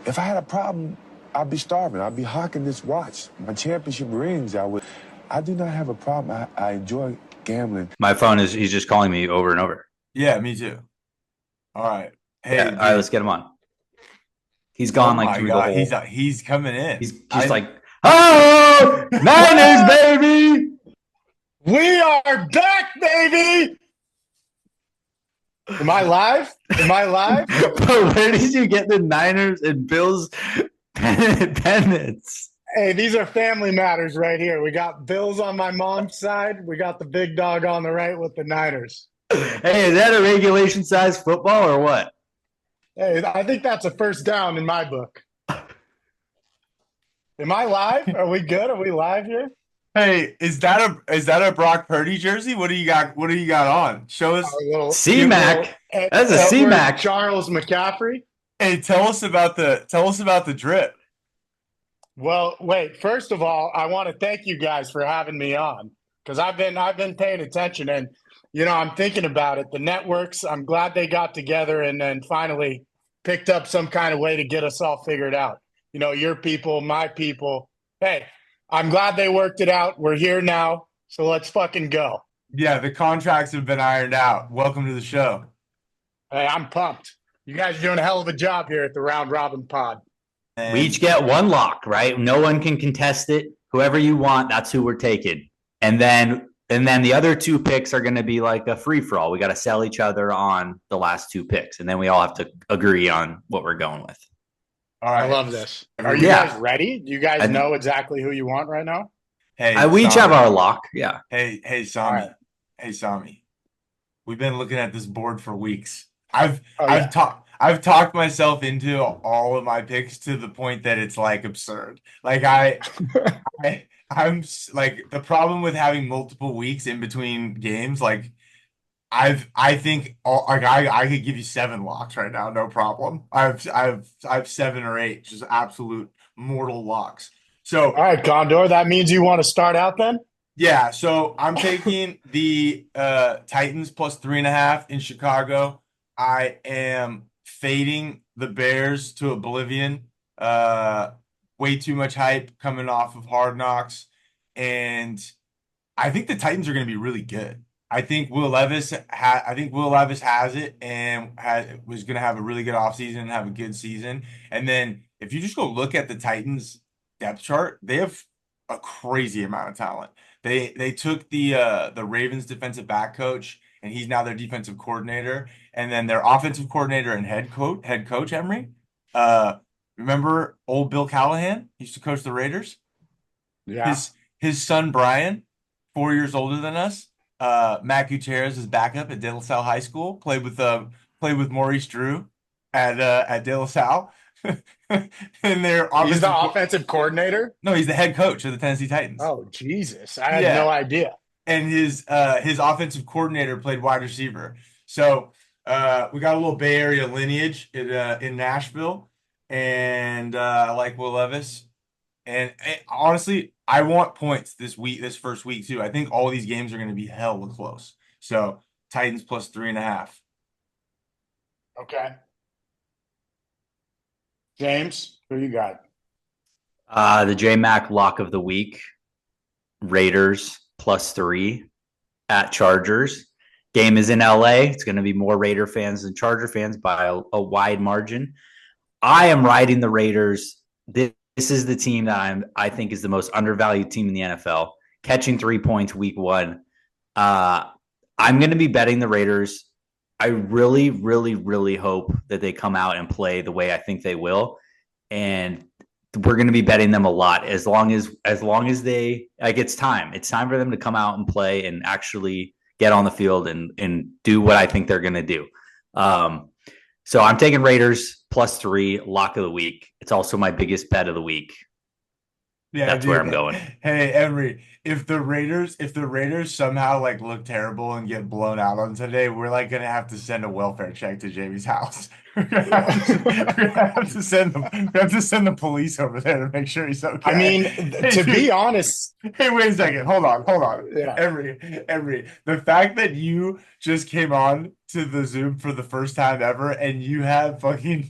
If I had a problem, I'd be starving. I'd be hawking this watch. My championship rings, I do not have a problem. I enjoy gambling. My phone he's just calling me over and over. Yeah, me too. All right. Yeah. Hey, All right, dude. let's get him on. He's Oh gone like my through the God, whole. he's coming in. He's like, oh, Niners, baby. We are back, baby. Am I live? Am I live? But where did you get the Niners and Bills pennants? Hey, these are family matters right here. We got Bills on my mom's side. We got the big dog on the right with the Niners. Hey, is that a regulation size football or what? Hey, I think that's a first down in my book. Am I live? Are we good? Are we live here? Hey, is that a Brock Purdy jersey? What do you got? What do you got on? Show us. Our little C-Mac. That's a C-Mac. Charles McCaffrey. Hey, tell us about the drip. Well, wait. First of all, I want to thank you guys for having me on because I've been paying attention and I'm thinking about it. The networks. I'm glad they got together and then finally picked up some kind of way to get us all figured out. Your people, my people. Hey, I'm glad they worked it out. We're here now, so let's fucking go. Yeah, the contracts have been ironed out. Welcome to the show. Hey, I'm pumped. You guys are doing a hell of a job here at the Round Robin Pod. We each get one lock, right? No one can contest it. Whoever you want, that's who we're taking. And then the other two picks are going to be like a free for all. We got to sell each other on the last two picks, and then we all have to agree on what we're going with. All right. I love this. Are you guys ready? Do you guys know exactly who you want right now? Hey, we each have our lock. Yeah. Hey, Sami. Right. Hey, Sami. We've been looking at this board for weeks. I've talked myself into all of my picks to the point that it's like absurd. Like I'm like the problem with having multiple weeks in between games. Like I could give you 7 locks right now, no problem. I have 7 or 8, just absolute mortal locks. So all right, Condor, that means you want to start out then? Yeah, so I'm taking the Titans plus 3.5 in Chicago. I am fading the Bears to oblivion. Way too much hype coming off of Hard Knocks, and I think the Titans are going to be really good. I think Will Levis has it and was going to have a really good offseason and have a good season. And then if you just go look at the Titans depth chart, they have a crazy amount of talent. They took the Ravens defensive back coach and he's now their defensive coordinator, and then their offensive coordinator and head coach Emery. Remember old Bill Callahan? He used to coach the Raiders. Yeah. His son Brian, 4 years older than us. Matt Gutierrez is backup at De La Salle High School. Played with Maurice Drew at De La Salle. And he's the offensive coordinator? No, he's the head coach of the Tennessee Titans. Oh, Jesus. I had no idea. And his offensive coordinator played wide receiver. So we got a little Bay Area lineage in Nashville. And I like Will Levis. And honestly, I want points this first week too. I think all these games are going to be hella close. So Titans plus 3.5. Okay. James, who you got? The J-Mac lock of the week. Raiders plus 3 at Chargers. Game is in LA. It's going to be more Raider fans than Charger fans by a wide margin. I am riding the Raiders. This is the team that I think is the most undervalued team in the NFL. Catching 3 points week 1. I'm going to be betting the Raiders. I really, really, really hope that they come out and play the way I think they will. And we're going to be betting them a lot as long as they it's time. It's time for them to come out and play and actually get on the field and do what I think they're going to do. So I'm taking Raiders plus 3, lock of the week. It's also my biggest bet of the week. Yeah, that's where I'm going. Hey, Emery, if the Raiders somehow like look terrible and get blown out on today, we're like gonna have to send a welfare check to Jamie's house. We're gonna have to send the police over there to make sure he's okay. I mean, to be honest. Hey, wait a second. Hold on. Yeah. Emery, the fact that you just came on to the Zoom for the first time ever and you have fucking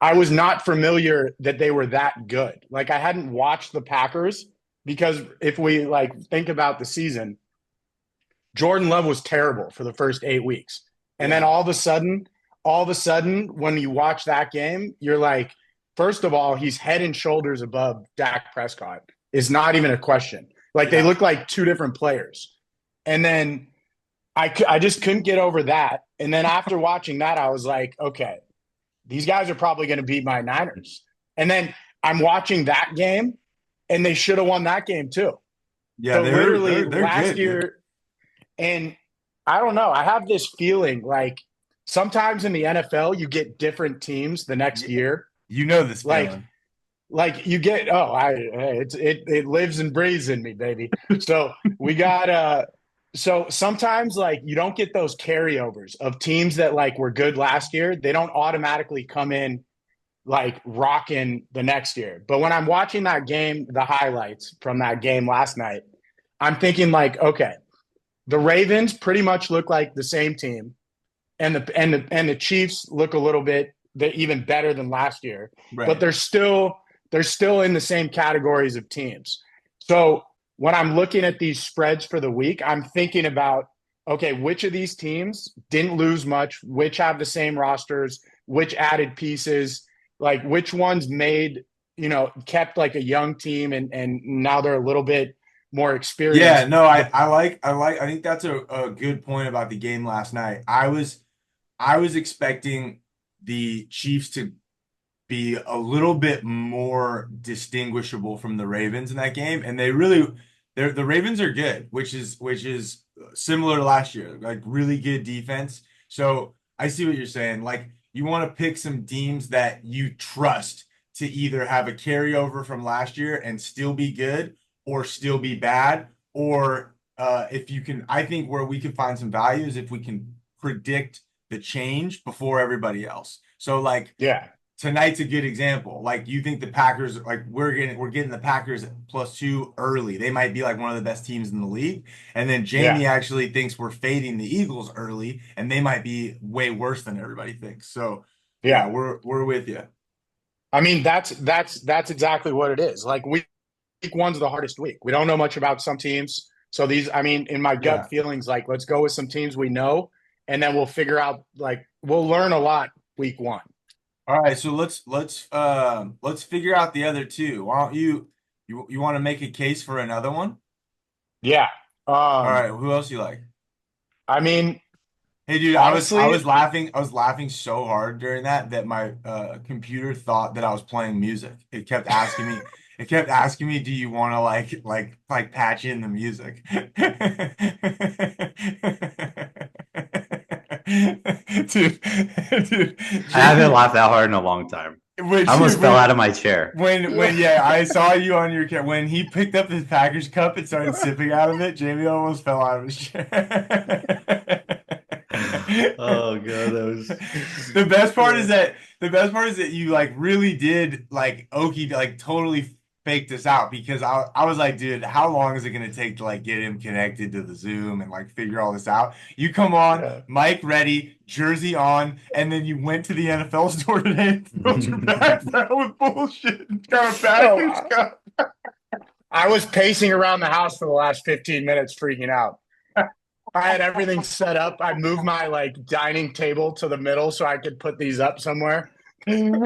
I was not familiar that they were that good. Like I hadn't watched the Packers because if we like think about the season, Jordan Love was terrible for the first 8 weeks. And then Yeah. all of a sudden, when you watch that game, you're like, first of all, he's head and shoulders above Dak Prescott. It's not even a question. Like they Yeah. look like two different players. And then I just couldn't get over that. And then after watching that, I was like, okay, these guys are probably going to beat my Niners. And then I'm watching that game, and they should have won that game too. Yeah, So they're literally they're last good, year, dude. and I don't know, I have this feeling like sometimes in the NFL you get different teams the next year. You know this Like feeling. like you get it lives and breathes in me, baby. So we got so sometimes like you don't get those carryovers of teams that like were good last year. They don't automatically come in like rocking the next year. But when I'm watching that game, the highlights from that game last night, I'm thinking like, okay, the Ravens pretty much look like the same team, and the Chiefs look a little bit even better than last year, Right. but they're still in the same categories of teams. So when I'm looking at these spreads for the week, I'm thinking about, okay, which of these teams didn't lose much, which have the same rosters, which added pieces, like which ones made, kept like a young team and now they're a little bit more experienced. Yeah, no, I think that's a good point about the game last night. I was expecting the Chiefs to be a little bit more distinguishable from the Ravens in that game, and the Ravens are good, which is similar to last year, like really good defense. So I see what you're saying. Like you want to pick some teams that you trust to either have a carryover from last year and still be good or still be bad, or if you can, I think where we can find some value is if we can predict the change before everybody else. So like Yeah. tonight's a good example. Like you think the Packers, like we're getting the Packers +2 early. They might be like one of the best teams in the league. And then Jamie Yeah. actually thinks we're fading the Eagles early, and they might be way worse than everybody thinks. So yeah, Yeah. we're with you. I mean, that's exactly what it is. Like week one's the hardest week. We don't know much about some teams. So these, I mean, in my Yeah. gut feelings, like let's go with some teams we know, and then we'll figure out like we'll learn a lot week one. All right, so let's figure out the other two. Why don't you want to make a case for another one? Yeah. All right, who else you like? I mean, Hey dude, I honestly, was laughing so hard during that my computer thought that I was playing music. It kept asking me, do you want to like patch in the music? Dude, I haven't laughed that hard in a long time. when, I almost fell out of my chair. when yeah, I saw you on your when he picked up his Packers cup and started sipping out of it, Jamie almost fell out of his chair. Oh god, that was the best part is that you like really did like Okie like totally faked us out because I was like, dude, how long is it gonna take to like get him connected to the Zoom and like figure all this out? You come on, yeah. mic ready, jersey on, and then you went to the NFL store today and filled your bags out with bullshit and got a Packers cup. I was pacing around the house for the last 15 minutes, freaking out. I had everything set up. I moved my like dining table to the middle so I could put these up somewhere.